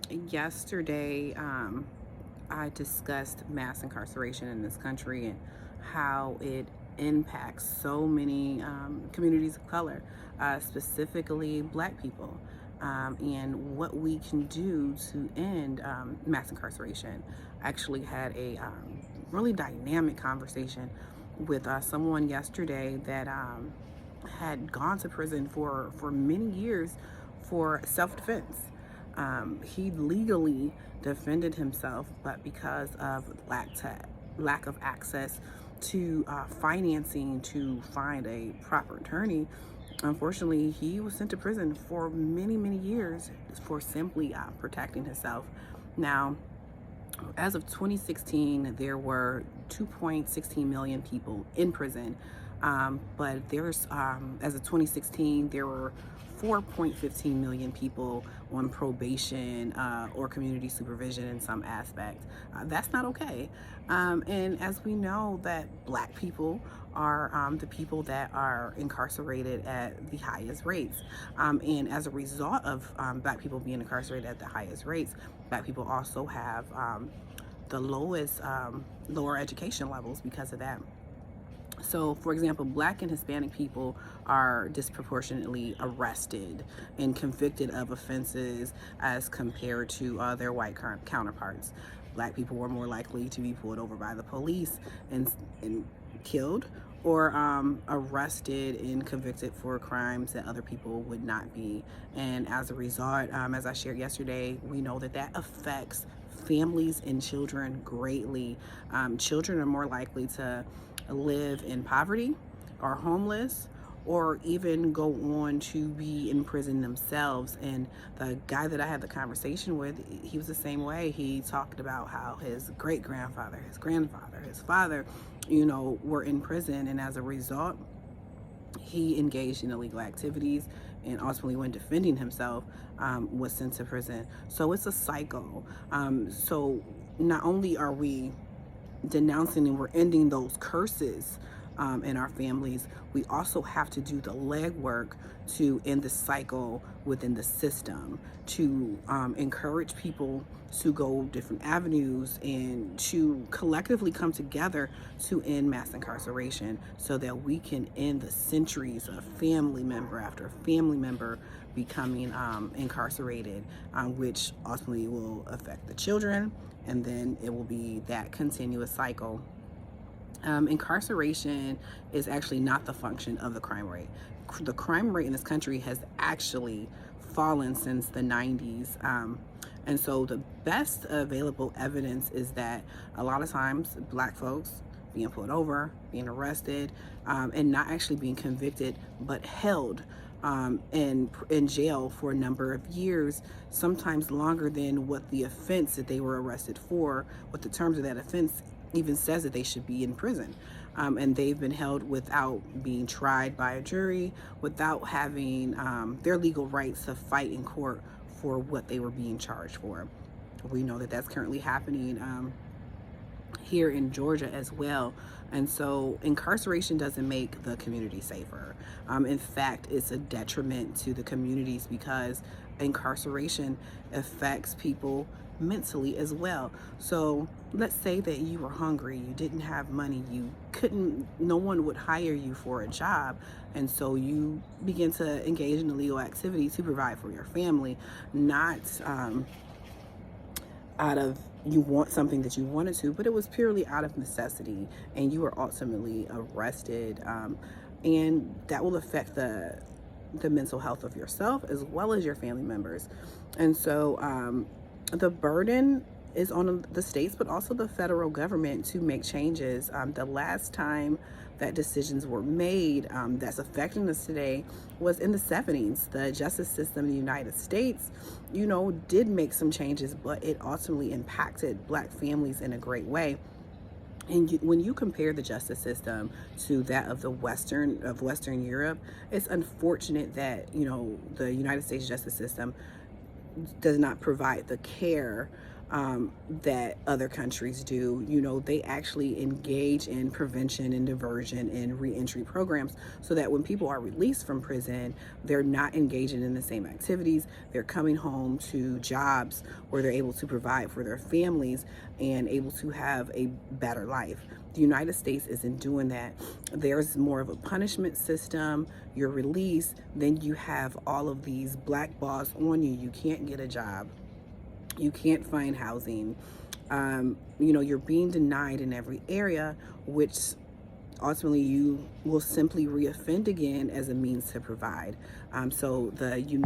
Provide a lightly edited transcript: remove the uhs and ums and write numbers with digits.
Yesterday, I discussed mass incarceration in this country and how it impacts so many communities of color, specifically Black people, and what we can do to end mass incarceration. I actually had a really dynamic conversation with someone yesterday that had gone to prison for many years for self-defense. He legally defended himself, but because of lack of access to financing to find a proper attorney, unfortunately, he was sent to prison for many years for simply protecting himself. Now, as of 2016, there were 2.16 million people in prison. But as of 2016, there were 4.15 million people on probation or community supervision in some aspect. That's not okay. And as we know that Black people are the people that are incarcerated at the highest rates. And as a result of Black people being incarcerated at the highest rates, Black people also have the lowest lower education levels because of that. So, for example, Black and Hispanic people are disproportionately arrested and convicted of offenses as compared to their white counterparts. Black people were more likely to be pulled over by the police and killed, or arrested and convicted for crimes that other people would not be. And as a result, as I shared yesterday, we know that that affects families and children greatly. Children are more likely to live in poverty or homeless, or even go on to be in prison themselves. And the guy that I had the conversation with, he was the same way. He talked about how his great grandfather, his grandfather, his father, were in prison, and as a result, he engaged in illegal activities, and ultimately, when defending himself, was sent to prison. So it's a cycle. So not only are we denouncing and we're ending those curses in our families, we also have to do the legwork to end the cycle within the system, to encourage people to go different avenues and to collectively come together to end mass incarceration so that we can end the centuries of family member after family member becoming incarcerated, which ultimately will affect the children, and then it will be that continuous cycle. Incarceration is actually not the function of the crime rate. The crime rate in this country has actually fallen since the 90s. And so the best available evidence is that a lot of times Black folks being pulled over, being arrested, and not actually being convicted, but held in jail for a number of years, sometimes longer than what the offense that they were arrested for, what the terms of that offense even says that they should be in prison. And they've been held without being tried by a jury, without having their legal rights to fight in court for what they were being charged for. We know that that's currently happening here in Georgia as well. And so incarceration doesn't make the community safer. In fact, it's a detriment to the communities because incarceration affects people mentally as well. So let's say that you were hungry, you didn't have money, no one would hire you for a job. And so you begin to engage in illegal activity to provide for your family, not out of you want something that you wanted to, but it was purely out of necessity, and you were ultimately arrested. And that will affect the mental health of yourself as well as your family members. And so the burden is on the states, but also the federal government to make changes. The last time that decisions were made that's affecting us today was in the 70s. The justice system in the United States, did make some changes, but it ultimately impacted Black families in a great way. And when you compare the justice system to that of Western Europe, it's unfortunate that the United States justice system does not provide the care that other countries do. You know, they actually engage in prevention and diversion and reentry programs so that when people are released from prison, they're not engaging in the same activities. They're coming home to jobs where they're able to provide for their families and able to have a better life. The United States isn't doing that. There's more of a punishment system. You're released, then you have all of these black balls on you. You can't get a job. You can't find housing. You know, you're being denied in every area, which ultimately you will simply reoffend again as a means to provide. So the United